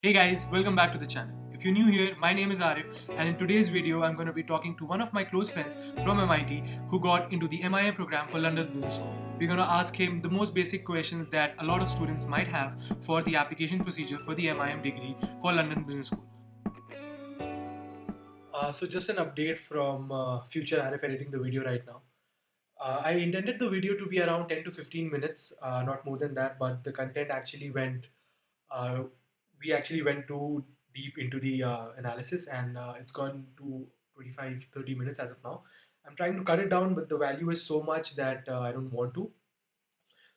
Hey guys, welcome back to the channel. If you're new here, my name is Arif, and in today's video I'm going to be talking to one of my close friends from MIT who got into the MIM program for London Business School. We're going to ask him the most basic questions that a lot of students might have for the application procedure for the MIM degree for London Business School. So just an update from future Arif editing the video right now. I intended the video to be around 10 to 15 minutes, not more than that, but the content actually uh, we actually went too deep into the analysis and it's gone to 25 30 minutes as of now. I'm trying to cut it down, but the value is so much that I don't want to.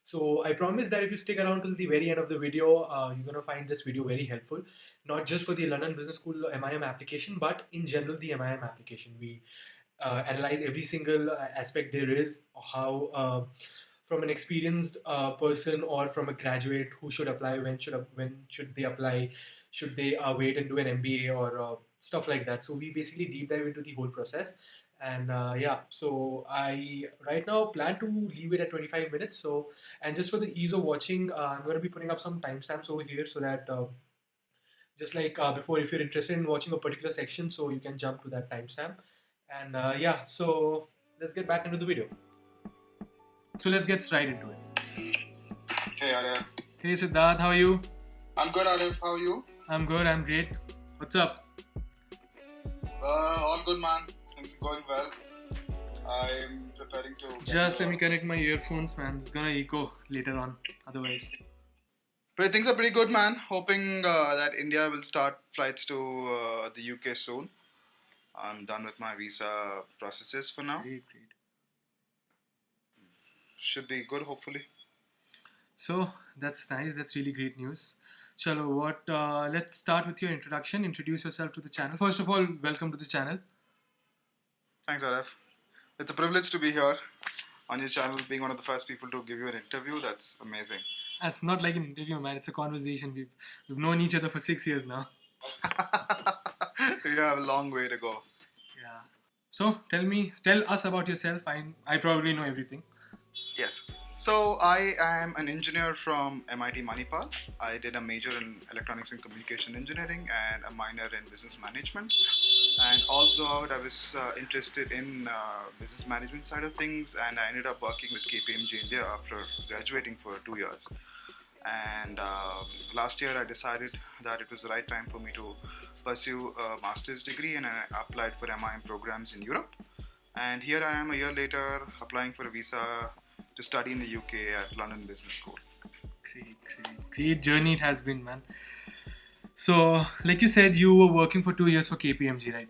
So I promise that if you stick around till the very end of the video, you're going to find this video very helpful, not just for the London Business School MIM application, but in general the MIM application. We analyze every single aspect there is, how from an experienced person or from a graduate who should apply, when should they apply, should they wait and do an MBA or stuff like that. So we basically deep dive into the whole process. And yeah, so I right now plan to leave it at 25 minutes. So, and just for the ease of watching, I'm going to be putting up some timestamps over here so that just like before, if you're interested in watching a particular section, so you can jump to that timestamp. And yeah, so let's get back into the video. So let's get right into it. Hey Arif. Hey Siddharth, how are you? I'm good, Arif. How are you? I'm good, I'm great. What's up? All good, man. Things are going well. I'm preparing to. Just let me connect my earphones, man. It's gonna echo later on, otherwise. But things are pretty good, man. Hoping that India will start flights to the UK soon. I'm done with my visa processes for now. Great. Should be good, hopefully. So that's nice. That's really great news. Chalo, let's start with your introduction. Introduce yourself to the channel. First of all, welcome to the channel. Thanks, Arif. It's a privilege to be here on your channel, being one of the first people to give you an interview. That's amazing. It's not like an interview, man. It's a conversation. We've known each other for 6 years now. You have a long way to go. Yeah. So tell us about yourself. I probably know everything. Yes. So I am an engineer from MIT Manipal. I did a major in electronics and communication engineering and a minor in business management. And all throughout, I was interested in business management side of things, and I ended up working with KPMG India after graduating for 2 years. And last year, I decided that it was the right time for me to pursue a master's degree, and I applied for MIM programs in Europe. And here I am a year later applying for a visa to study in the UK at London Business School. Great journey it has been, man. So, like you said, you were working for 2 years for KPMG, right?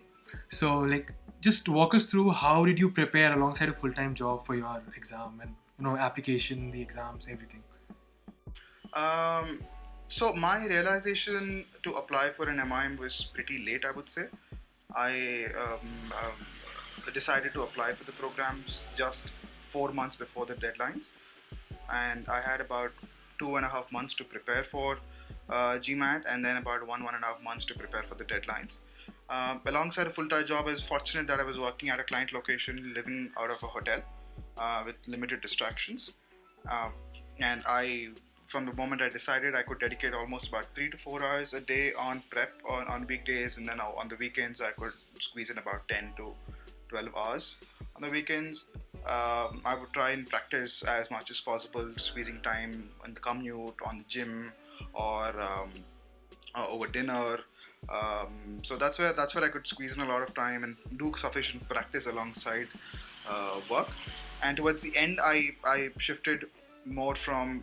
So, like, just walk us through how did you prepare alongside a full-time job for your exam and application, the exams, everything. So my realization to apply for an MIM was pretty late, I would say. I decided to apply for the programs just 4 months before the deadlines, and I had about 2.5 months to prepare for GMAT, and then about one and a half months to prepare for the deadlines. Alongside a full-time job, I was fortunate that I was working at a client location, living out of a hotel with limited distractions, and from the moment I decided, I could dedicate almost about 3 to 4 hours a day on prep on weekdays, and then on the weekends I could squeeze in about 10 to 12 hours. On the weekends, I would try and practice as much as possible, squeezing time on the commute, on the gym, or over dinner. So that's where I could squeeze in a lot of time and do sufficient practice alongside work. And towards the end, I shifted more from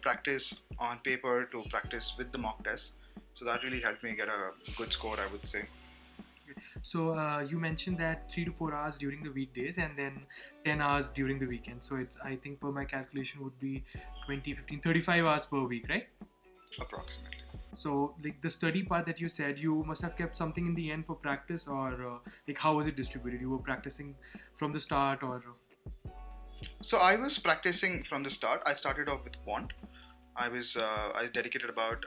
practice on paper to practice with the mock test. So that really helped me get a good score, I would say. So you mentioned that 3 to 4 hours during the weekdays and then 10 hours during the weekend. So it's, I think per my calculation would be 20, 15, 35 hours per week, right? Approximately. So like the study part that you said, you must have kept something in the end for practice, or like how was it distributed? You were practicing from the start, or? So I was practicing from the start. I started off with quant. I dedicated about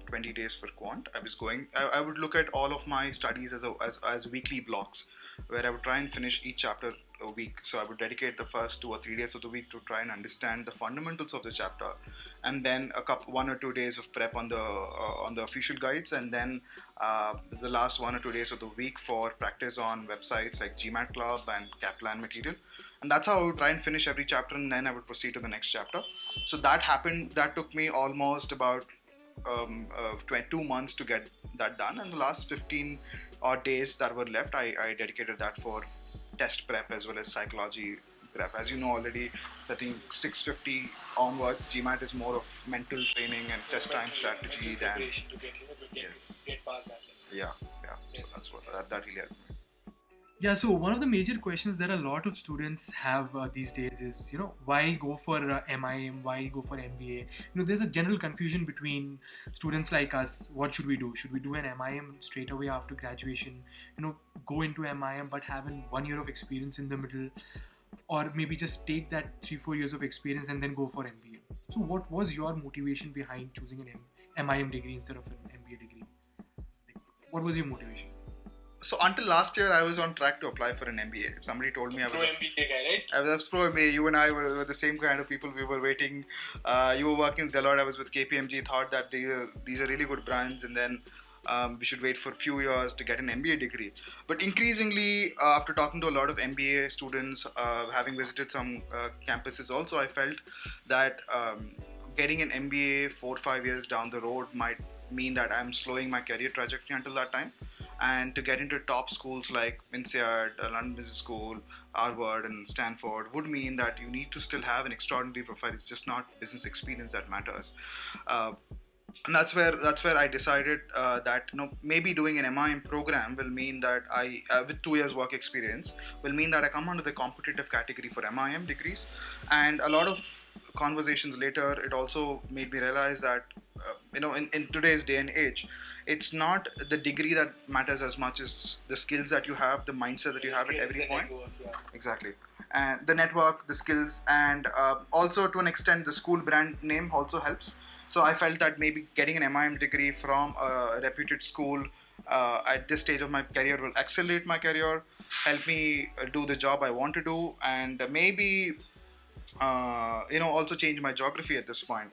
20 days for quant. I would look at all of my studies as weekly blocks, where I would try and finish each chapter a week. So I would dedicate the first 2 or 3 days of the week to try and understand the fundamentals of the chapter, and then 1 or 2 days of prep on the official guides, and then the last 1 or 2 days of the week for practice on websites like GMAT Club and Kaplan material. And that's how I would try and finish every chapter, and then I would proceed to the next chapter. So that happened. That took me almost about 22 months to get that done, and the last 15 odd days that were left, I dedicated that for test prep as well as psychology prep. As you know already, I think 650 onwards, GMAT is more of mental training and test time strategy than preparation to get, yes, get past that level. yeah. So that's what that really helped me. Yeah, so one of the major questions that a lot of students have these days is, why go for MIM, why go for MBA? There's a general confusion between students like us. What should we do? Should we do an MIM straight away after graduation? Go into MIM but have 1 year of experience in the middle, or maybe just take that 3-4 years of experience and then go for MBA. So what was your motivation behind choosing an MIM degree instead of an MBA degree? What was your motivation? So until last year, I was on track to apply for an MBA. If somebody told me I was pro MBA guy, right? I was pro MBA. You and I were the same kind of people. We were waiting. You were working with Deloitte. I was with KPMG. Thought that these are really good brands, and then we should wait for a few years to get an MBA degree. But increasingly, after talking to a lot of MBA students, having visited some campuses also, I felt that getting an MBA 4 or 5 years down the road might mean that I'm slowing my career trajectory until that time. And to get into top schools like INSEAD, London Business School, Harvard and Stanford would mean that you need to still have an extraordinary profile. It's just not business experience that matters. And that's where I decided that maybe doing an MIM program will mean that I with 2 years work experience will mean that I come under the competitive category for MIM degrees. And a lot of conversations later, it also made me realize that in today's day and age, it's not the degree that matters as much as the skills that you have, the mindset that you have at every point. Network, yeah. Exactly. And the network, the skills, and also to an extent the school brand name also helps. So I felt that maybe getting an MIM degree from a reputed school at this stage of my career will accelerate my career, help me do the job I want to do, and maybe also change my geography at this point.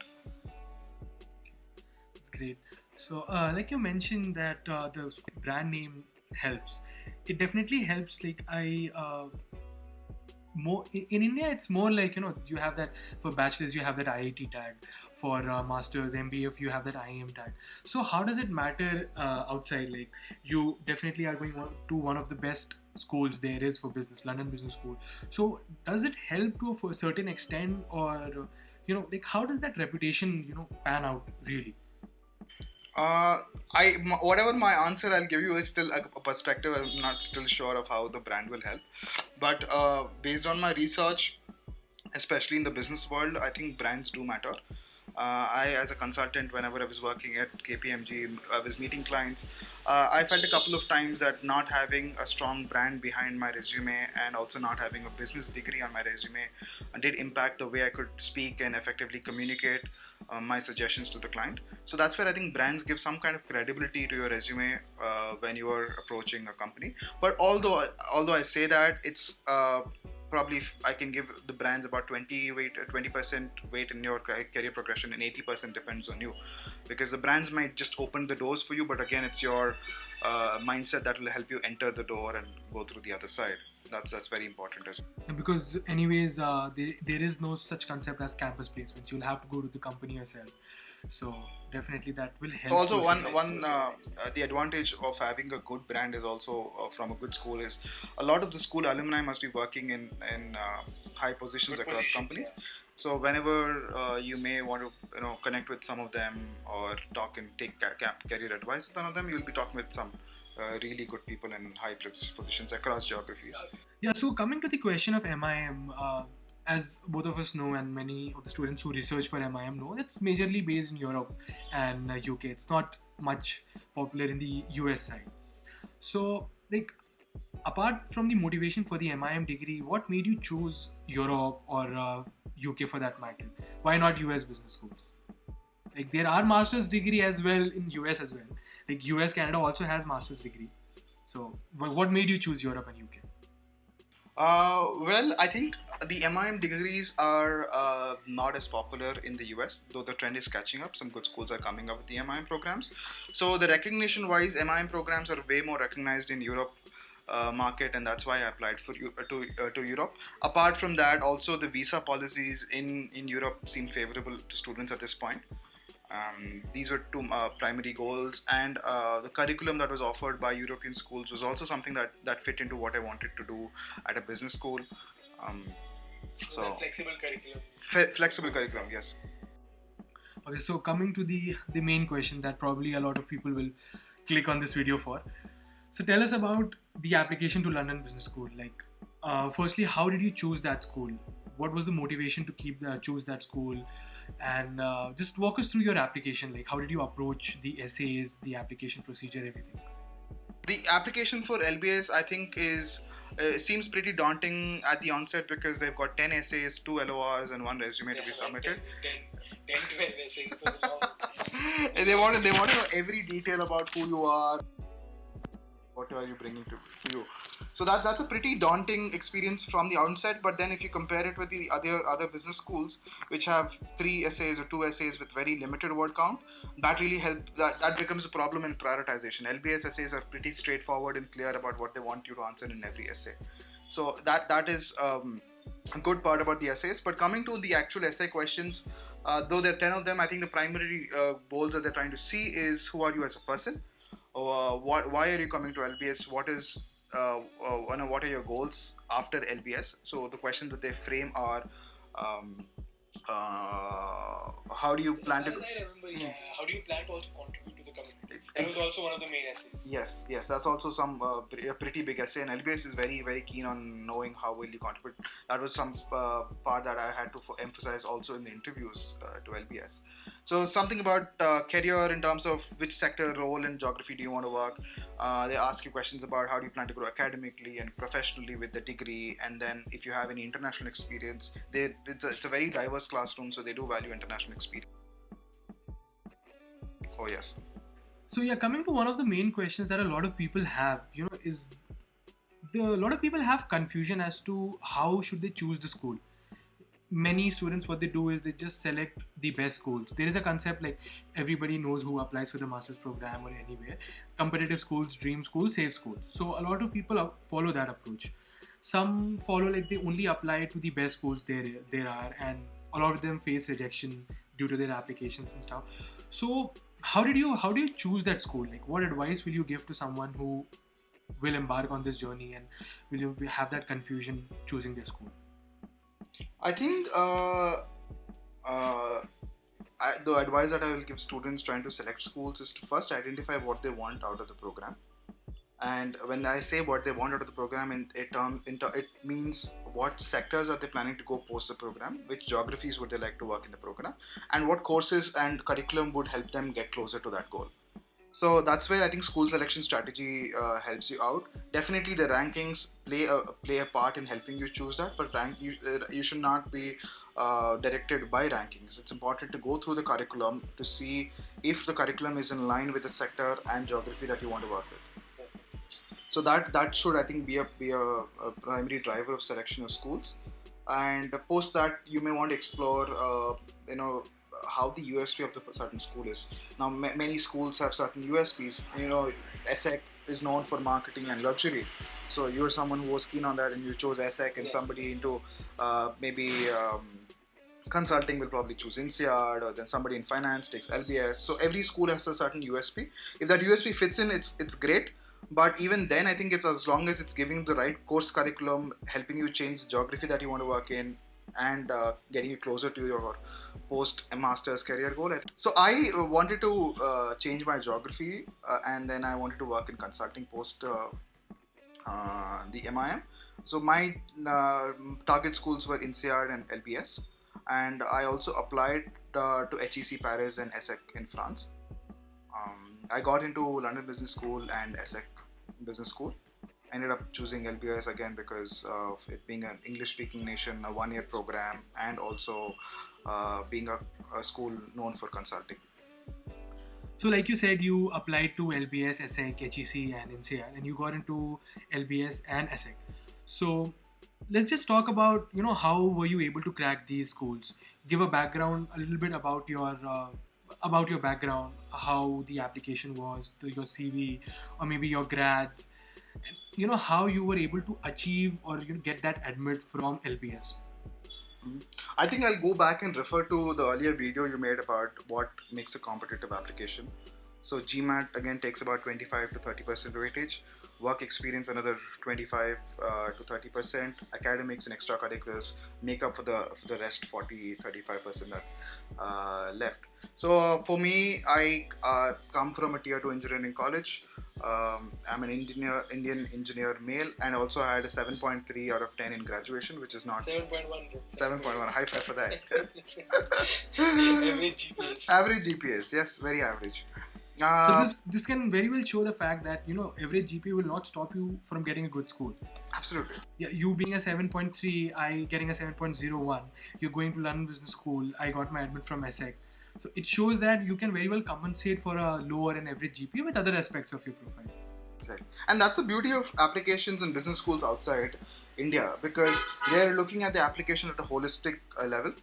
That's great. So, like you mentioned that the brand name helps. It definitely helps. More in India, it's more like you have that for bachelors, you have that IIT tag. For masters, MBA, if you have that IIM tag. So, how does it matter outside? Like, you definitely are going to one of the best schools there is for business, London Business School. So, does it help to a certain extent, or how does that reputation pan out really? Whatever my answer I'll give you is still a perspective. I'm not still sure of how the brand will help, but based on my research, especially in the business world, I think brands do matter. I, as a consultant, whenever I was working at KPMG, I was meeting clients. I felt a couple of times that not having a strong brand behind my resume and also not having a business degree on my resume did impact the way I could speak and effectively communicate my suggestions to the client. So that's where I think brands give some kind of credibility to your resume when you are approaching a company. But although I say that, it's probably I can give the brands about 20% weight in your career progression, and 80% depends on you, because the brands might just open the doors for you, but again, it's your mindset that will help you enter the door and go through the other side. That's very important as well. Because anyways, there is no such concept as campus placements. You'll have to go to the company yourself. So definitely that will help. Also, the advantage of having a good brand is also from a good school is a lot of the school alumni must be working in high positions across companies. Yeah. So whenever you may want to connect with some of them or talk and take career advice with one of them, you'll be talking with some really good people in high positions across geographies. Yeah. So coming to the question of MIM. As both of us know, and many of the students who research for MIM know, it's majorly based in Europe and UK. It's not much popular in the US side. So, apart from the motivation for the MIM degree, what made you choose Europe or UK for that matter? Why not US business schools? There are master's degree as well in US as well. US, Canada also has master's degree. So, what made you choose Europe and UK? Well, I think the MIM degrees are not as popular in the US, though the trend is catching up. Some good schools are coming up with the MIM programs. So the recognition-wise, MIM programs are way more recognized in Europe market, and that's why I applied for to Europe. Apart from that, also the visa policies in Europe seem favorable to students at this point. These were two primary goals, and the curriculum that was offered by European schools was also something that fit into what I wanted to do at a business school. Um, so flexible curriculum. Flexible curriculum, yes. Okay, so coming to the main question that probably a lot of people will click on this video for. So tell us about the application to London Business School. Like, firstly, how did you choose that school? What was the motivation to choose that school? And just walk us through your application. Like, how did you approach the essays, the application procedure, everything? The application for LBS, I think, seems pretty daunting at the onset because they've got 10 essays, 2 LORs, and 1 resume to be submitted. 10 12 essays was long. And they want to know every detail about who you are, what are you bringing to you. So that's a pretty daunting experience from the onset. But then if you compare it with the other business schools, which have 3 essays or 2 essays with very limited word count, that really helps. That becomes a problem in prioritization. LBS essays are pretty straightforward and clear about what they want you to answer in every essay. So that is a good part about the essays. But coming to the actual essay questions, though there are 10 of them, I think the primary goals that they're trying to see is who are you as a person. Why are you coming to LBS? What are your goals after LBS? So the questions that they frame are, how do you plan to? I remember, how do you plan to also contribute to the community? That was also one of the main essays. Yes, that's also a pretty big essay, and LBS is very, very keen on knowing how will you contribute. That was some part that I had to emphasize also in the interviews to LBS. So something about career in terms of which sector, role in geography do you want to work. They ask you questions about how do you plan to grow academically and professionally with the degree, and then if you have any international experience. It's a very diverse classroom, so they do value international experience. Oh yes. So yeah, coming to one of the main questions that a lot of people have, is a lot of people have confusion as to how should they choose the school. Many students, what they do is they just select the best schools. There is a concept like everybody knows who applies for the master's program or anywhere. Competitive schools, dream schools, safe schools. So a lot of people follow that approach. Some follow like they only apply to the best schools there are, and a lot of them face rejection due to their applications and stuff. So how do you choose that school? Like, what advice will you give to someone who will embark on this journey, and will you have that confusion choosing their school? I think the advice that I will give students trying to select schools is to first identify what they want out of the program. And when I say what they want out of the program, it means what sectors are they planning to go post the program, which geographies would they like to work in the program, and what courses and curriculum would help them get closer to that goal. So that's where I think school selection strategy helps you out. Definitely the rankings play a part in helping you choose that, but you should not be directed by rankings. It's important to go through the curriculum to see if the curriculum is in line with the sector and geography that you want to work with. So that should, I think, be a primary driver of selection of schools. And post that, you may want to explore how the USP of the certain school is. Now many schools have certain USPs. ESSEC is known for marketing and luxury, so you're someone who was keen on that and you chose ESSEC, and somebody into maybe consulting will probably choose INSEAD, or then somebody in finance takes LBS. So every school has a certain USP. If that USP fits in, it's great. But even then, I think it's as long as it's giving the right course curriculum, helping you change the geography that you want to work in, and getting you closer to your post-master's career goal. So I wanted to change my geography, and then I wanted to work in consulting post the MIM. So my target schools were INSEAD and LBS, and I also applied to HEC Paris and ESSEC in France. I got into London Business School and ESSEC Business School. Ended up choosing LBS again because of it being an English-speaking nation, a one-year program, and also being a school known for consulting. So like you said, you applied to LBS, ESSEC, HEC and INSEAD, and you got into LBS and ESSEC. So let's just talk about, how were you able to crack these schools? Give a background, a little bit about your background, how the application was, your CV, or maybe your grads, and how you were able to achieve or get that admit from LBS. I think I'll go back and refer to the earlier video you made about what makes a competitive application. So GMAT again takes about 25 to 30% weightage. Work experience another 25 to 30%. Academics and extracurriculars make up for the rest 40-35% that's left. So for me, I come from a tier 2 engineering college. I'm an Indian engineer male, and also I had a 7.3 out of 10 in graduation, which is not 7.1. 7.1. High five for that. Average GPS. Average GPS, yes, very average. So this can very well show the fact that average GPA will not stop you from getting a good school. Absolutely. Yeah, you being a 7.3, I getting a 7.01. You're going to London Business School. I got my admit from ESSEC. So it shows that you can very well compensate for a lower and average GPA with other aspects of your profile. Exactly. And that's the beauty of applications in business schools outside India, because they're looking at the application at a holistic level.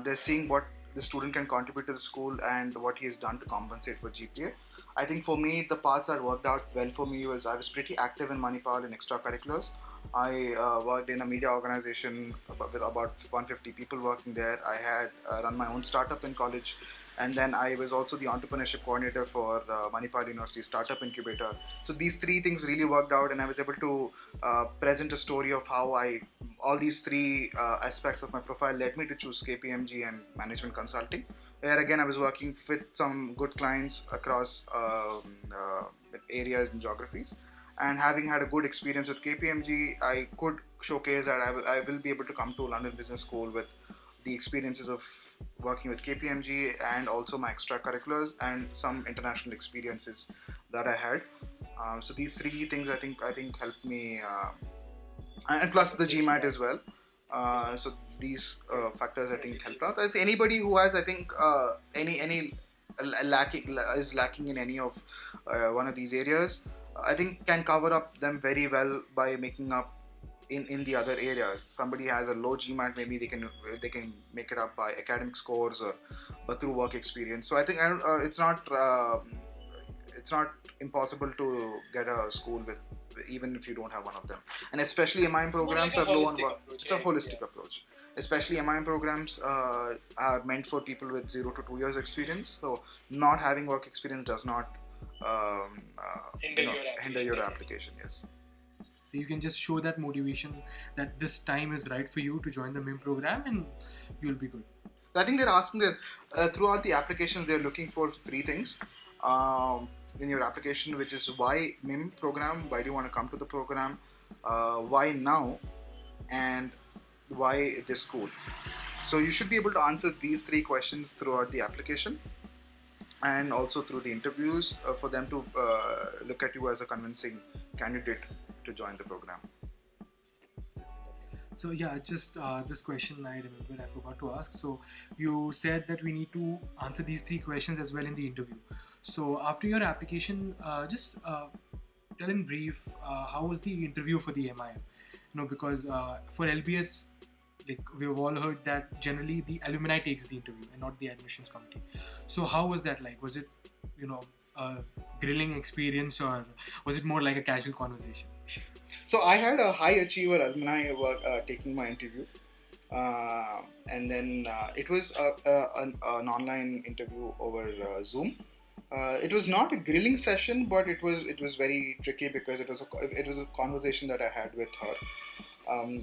They're seeing what the student can contribute to the school and what he has done to compensate for GPA. I think for me, the parts that worked out well for me was I was pretty active in Manipal in extracurriculars. I worked in a media organization with about 150 people working there. I had run my own startup in college, and then I was also the entrepreneurship coordinator for Manipal University Startup Incubator. So these three things really worked out, and I was able to present a story of how all these three aspects of my profile led me to choose KPMG and management consulting. Where again I was working with some good clients across areas and geographies. And having had a good experience with KPMG, I could showcase that I will be able to come to London Business School with the experiences of working with KPMG and also my extracurriculars and some international experiences that I had. So these three things I think helped me, and plus the GMAT as well. So these factors I think helped out. I think anybody who has any lacking in any of one of these areas, I think can cover up them very well by making up in the other areas. Somebody has a low GMAT, maybe they can make it up by academic scores or through work experience. So I think it's not impossible to get a school with, even if you don't have one of them. And especially MIM programs are low on work. It's a holistic approach. Especially MIM programs are meant for people with 0 to 2 years experience. So not having work experience does not hinder your application. Yes. So you can just show that motivation that this time is right for you to join the MIM program, and you'll be good. I think they're asking that throughout the applications they're looking for three things in your application, which is why MIM program, why do you want to come to the program, why now, and why this school. So you should be able to answer these three questions throughout the application and also through the interviews for them to look at you as a convincing candidate to join the program. So yeah, just this question I remember I forgot to ask. So you said that we need to answer these three questions as well in the interview. So after your application, just tell in brief how was the interview for the MIM? Because for LBS, like we've all heard that generally the alumni takes the interview and not the admissions committee. So how was that like? Was it a grilling experience, or was it more like a casual conversation? So I had a high achiever alumni taking my interview, and then it was an online interview over Zoom. It was not a grilling session, but it was very tricky because it was a conversation that I had with her.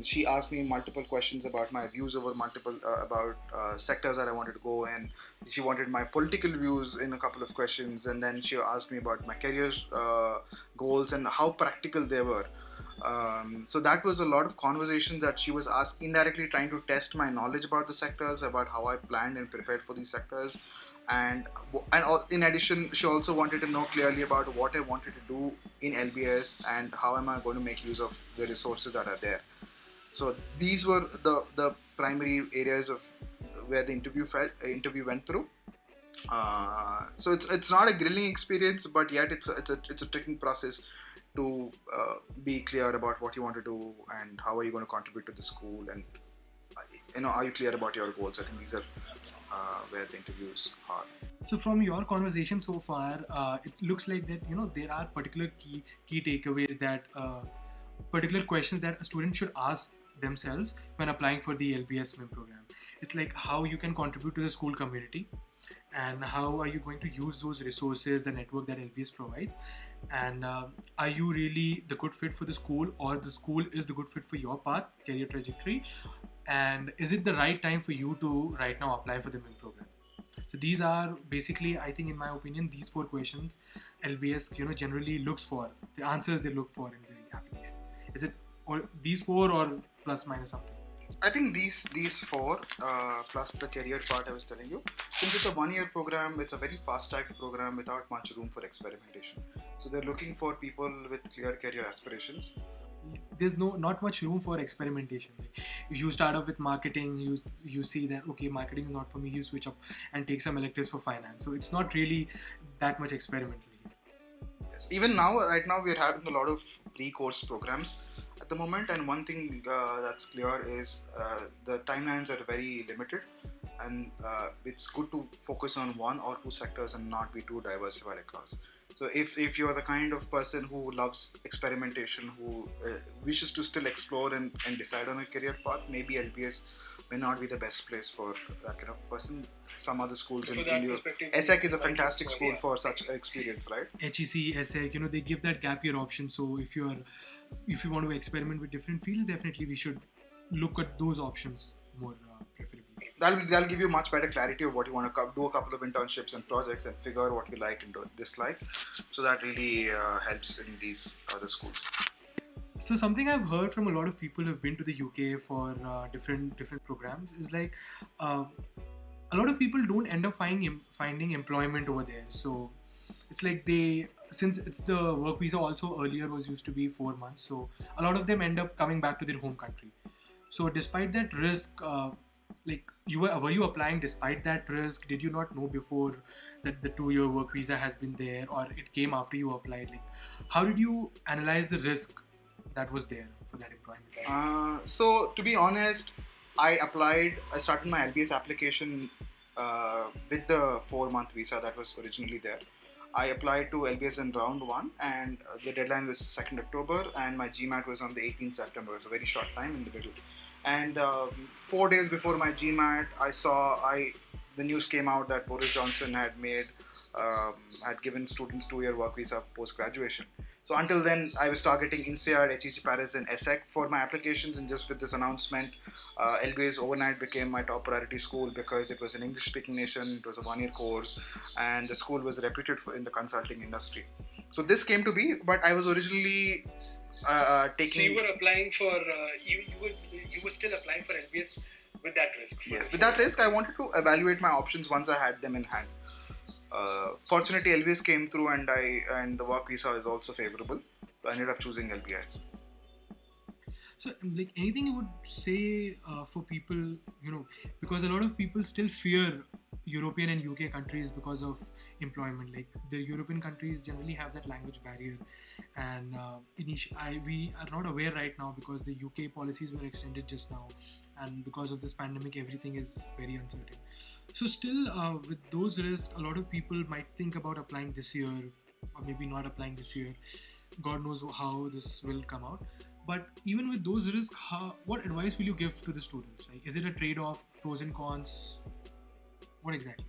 She asked me multiple questions about my views over about sectors that I wanted to go in. She wanted my political views in a couple of questions, and then she asked me about my career goals and how practical they were. So that was a lot of conversations that she was indirectly trying to test my knowledge about the sectors, about how I planned and prepared for these sectors. And in addition, she also wanted to know clearly about what I wanted to do in LBS and how am I going to make use of the resources that are there. So these were the primary areas of where the interview went through. So it's not a grilling experience, but yet it's a tricking process to be clear about what you want to do and how are you going to contribute to the school, and are you clear about your goals? I think these are where the interviews are. So from your conversation so far, it looks like that there are particular key takeaways, that particular questions that a student should ask themselves when applying for the LBS MiM program. It's like how you can contribute to the school community, and how are you going to use those resources, the network that LBS provides, and are you really the good fit for the school, or the school is the good fit for your path, career trajectory, and is it the right time for you to right now apply for the MiM program? So these are basically, I think in my opinion, these 4 questions LBS generally looks for, the answers they look for in the application. Is it or these 4 or plus minus something? I think these 4 plus the career part I was telling you. Since it's a 1-year program, it's a very fast-tracked program without much room for experimentation. So they're looking for people with clear career aspirations. There's not much room for experimentation. Like if you start off with marketing, you see that okay, marketing is not for me, you switch up and take some electives for finance. So it's not really that much experimental. Yes. Even now, right now, we're having a lot of pre-course programs at the moment, and one thing that's clear is the timelines are very limited, and it's good to focus on 1 or 2 sectors and not be too diversified across. So if you're the kind of person who loves experimentation, who wishes to still explore and decide on a career path, maybe LBS may not be the best place for that kind of person. Some other schools in Europe, ESSEC is a fantastic school for such experience, right? HEC, ESSEC, they give that gap year option. So if you want to experiment with different fields, definitely we should look at those options more preferably. That'll give you much better clarity of what you want to do, a couple of internships and projects, and figure out what you like and dislike. So that really helps in these other schools. So something I've heard from a lot of people who've been to the UK for different programs is like a lot of people don't end up finding employment over there. So it's like since it's the work visa also earlier was used to be 4 months, so a lot of them end up coming back to their home country. So despite that risk, were you applying despite that risk? Did you not know before that the 2-year work visa has been there, or it came after you applied? Like, how did you analyze the risk that was there for that employment? So to be honest, I started my LBS application with the 4-month visa that was originally there. I applied to LBS in round 1, and the deadline was 2nd October, and my GMAT was on the 18th September. It was a very short time in the middle. And 4 days before my GMAT, the news came out that Boris Johnson had given students 2-year work visa post-graduation. So until then, I was targeting INSEAD, HEC Paris, and ESSEC for my applications, and just with this announcement, LBS overnight became my top priority school because it was an English-speaking nation, it was a 1-year course, and the school was reputed in the consulting industry. So this came to be, but I was originally taking... So you were applying for, you were still applying for LBS with that risk? Yes, with that risk, I wanted to evaluate my options once I had them in hand. Fortunately, LBS came through, and the work visa is also favorable. So I ended up choosing LBS. So, like, anything you would say for people, because a lot of people still fear European and UK countries because of employment. Like, the European countries generally have that language barrier, and we are not aware right now because the UK policies were extended just now, and because of this pandemic, everything is very uncertain. So still, with those risks, a lot of people might think about applying this year, or maybe not applying this year. God knows how this will come out. But even with those risks, what advice will you give to the students? Like, is it a trade-off, pros and cons? What exactly?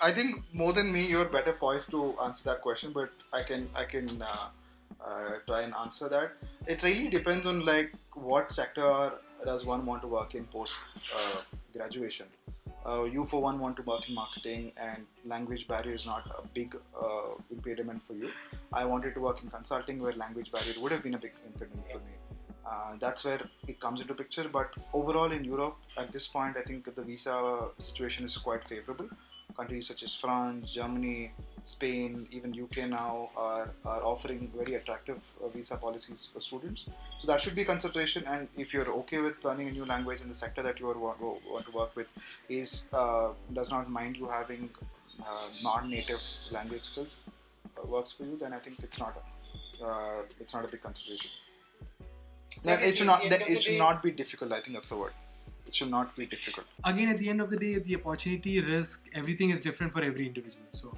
I think more than me, you're better poised to answer that question, but I can try and answer that. It really depends on like what sector does one want to work in post graduation. You for one want to work in marketing, and language barrier is not a big impediment for you. I wanted to work in consulting, where language barrier would have been a big impediment for me. That's where it comes into picture. But overall in Europe, at this point, I think the visa situation is quite favorable. Countries such as France, Germany, Spain, even UK now are offering very attractive visa policies for students. So that should be a consideration. And if you're okay with learning a new language in the sector that you want to work with does not mind you having non-native language skills works for you, then I think it's not it's not a big consideration. Like It should not be difficult. I think that's the word. It should not be difficult. Again, at the end of the day, the opportunity, risk, everything is different for every individual. So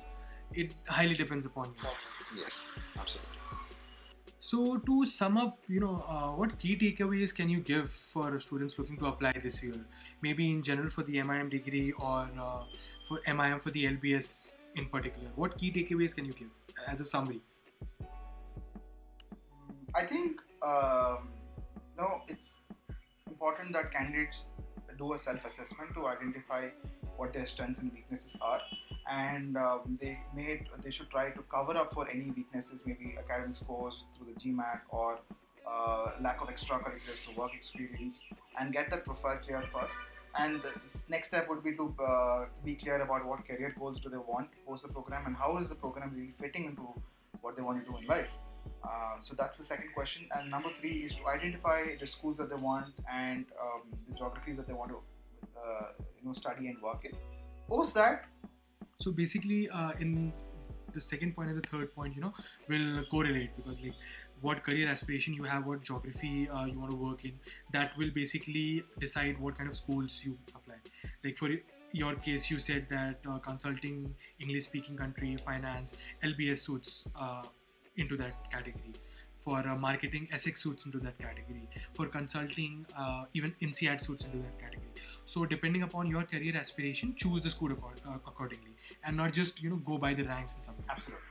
it highly depends upon you. Yes, absolutely. So to sum up, what key takeaways can you give for students looking to apply this year? Maybe in general for the MIM degree or for MIM for the LBS in particular. What key takeaways can you give as a summary? I think it's important that candidates do a self-assessment to identify what their strengths and weaknesses are, and they should try to cover up for any weaknesses, maybe academic scores through the GMAT or lack of extracurriculars to work experience, and get that profile clear first. And the next step would be to be clear about what career goals do they want post the program, and how is the program really fitting into what they want to do in life. So that's the second question. And number 3 is to identify the schools that they want and the geographies that they want to study and work in. Post that. So basically, in the second point and the third point, will correlate, because like what career aspiration you have, what geography you want to work in, that will basically decide what kind of schools you apply. Like for your case, you said that consulting, English speaking country, finance, LBS suits into that category. For marketing, ESSEC suits into that category. For consulting, even INSEAD suits into that category. So depending upon your career aspiration, choose the school accordingly, and not just go by the ranks and something. Absolutely,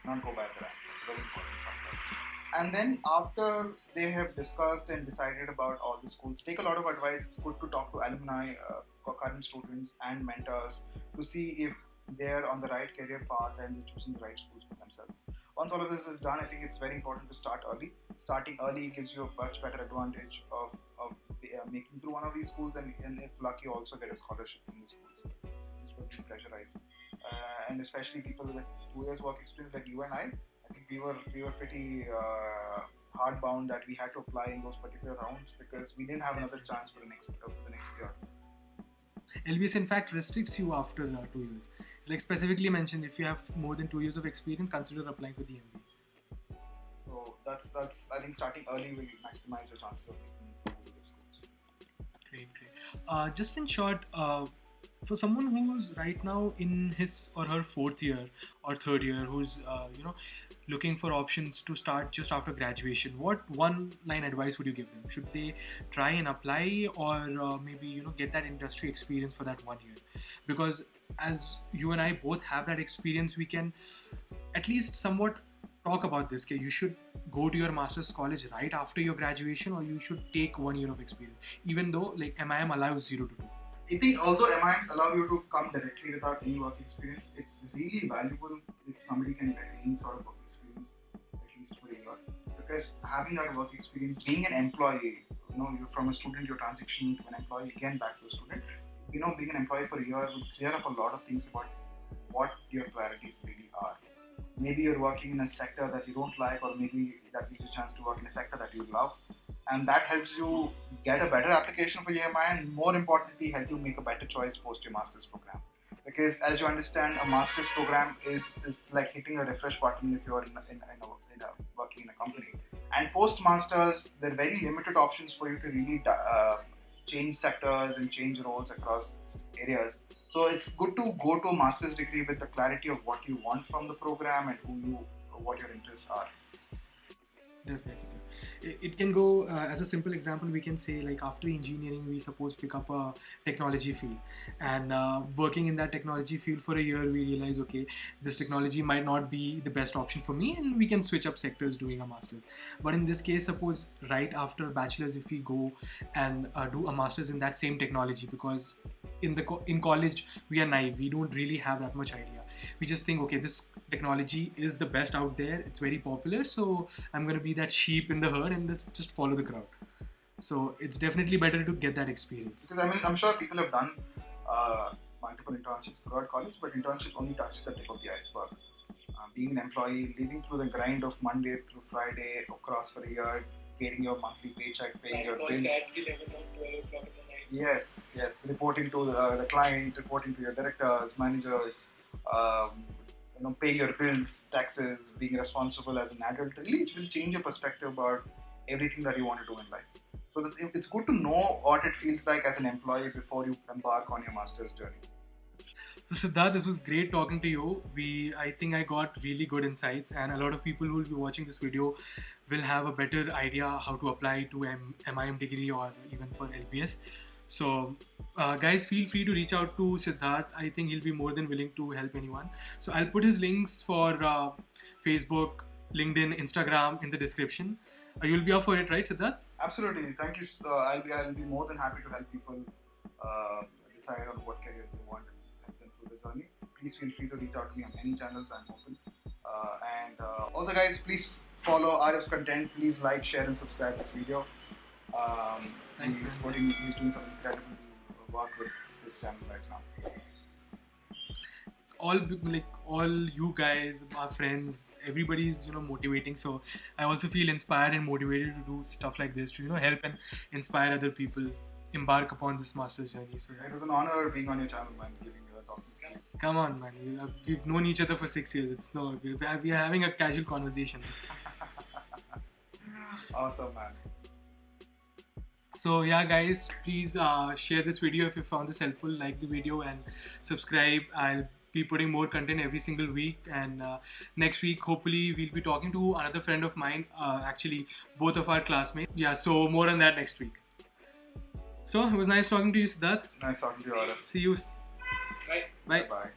not go by the ranks. That's a very important factor. And then after they have discussed and decided about all the schools, take a lot of advice. It's good to talk to alumni, current students, and mentors to see if they're on the right career path and they're choosing the right schools for themselves. Once all of this is done, I think it's very important to start early. Starting early gives you a much better advantage of making through one of these schools, and if lucky, also get a scholarship in the schools. It's going to be pressurized, and especially people with 2 years work experience like you and I think we were pretty hard bound that we had to apply in those particular rounds because we didn't have another chance for the next year. LBS in fact restricts you after 2 years. Like specifically mentioned, if you have more than 2 years of experience, consider applying for the MBA. So that's I think starting early will maximize your chances of making the schools. Great. Just in short, for someone who's right now in his or her 4th year or 3rd year, who's looking for options to start just after graduation, what one-line advice would you give them? Should they try and apply, or maybe get that industry experience for that 1 year? Because as you and I both have that experience, we can at least somewhat talk about this. Okay, you should go to your master's college right after your graduation, or you should take 1 year of experience, even though like MIM allows 0 to 2. I think although MIMs allow you to come directly without any work experience, it's really valuable if somebody can get any sort of work experience, at least for a year. Because having that work experience, being an employee, you're from a student, you're transitioning to an employee, again back to a student. Being an employee for a year will clear up a lot of things about what your priorities really are. Maybe you're working in a sector that you don't like, or maybe that gives you a chance to work in a sector that you love. And that helps you get a better application for your MI, and more importantly, help you make a better choice post your master's program. Because as you understand, a master's program is like hitting a refresh button if you're working in a company. And post masters, there are very limited options for you to really change sectors and change roles across areas. So it's good to go to a master's degree with the clarity of what you want from the program and what your interests are. Definitely. It can go as a simple example. We can say like after engineering, we suppose pick up a technology field, and working in that technology field for a year, we realize, okay, this technology might not be the best option for me, and we can switch up sectors doing a master's. But in this case, suppose right after bachelor's, if we go and do a master's in that same technology, because in college we are naive, we don't really have that much idea. We just think, okay, this technology is the best out there, it's very popular, so I'm going to be that sheep in the herd and let's just follow the crowd. So it's definitely better to get that experience. Because I'm sure people have done multiple internships throughout college, but internships only touch the tip of the iceberg. Being an employee, living through the grind of Monday through Friday across for a year, getting your monthly paycheck, paying your bills. Yes, reporting to the client, reporting to your directors, managers, paying your bills, taxes, being responsible as an adult, really it will change your perspective about everything that you want to do in life. So it's good to know what it feels like as an employee before you embark on your master's journey. So Siddharth, this was great talking to you. I think I got really good insights, and a lot of people who will be watching this video will have a better idea how to apply to MIM degree or even for LBS. So guys, feel free to reach out to Siddharth. I think he'll be more than willing to help anyone. So I'll put his links for Facebook, LinkedIn, Instagram in the description. You'll be up for it, right, Siddharth? Absolutely. Thank you. I'll be more than happy to help people decide on what career they want to help them through the journey. Please feel free to reach out to me on any channels. I'm open. Also, guys, please follow Arif's content. Please like, share, and subscribe this video. Thanks, He's man. doing some incredible work with this channel right now. All you guys, our friends, everybody's motivating. So I also feel inspired and motivated to do stuff like this to help and inspire other people embark upon this master's journey. So It was an honor being on your channel, man, giving you a talk. come on, man. We've known each other for 6 years. We are having a casual conversation. Awesome, man. So yeah, guys, please share this video if you found this helpful. Like the video and subscribe. I'll be putting more content every single week, and next week hopefully we'll be talking to another friend of mine, actually both of our classmates. Yeah, so more on that next week. So it was nice talking to you, Siddharth. Nice talking to you, Arif. See you. Bye. Bye.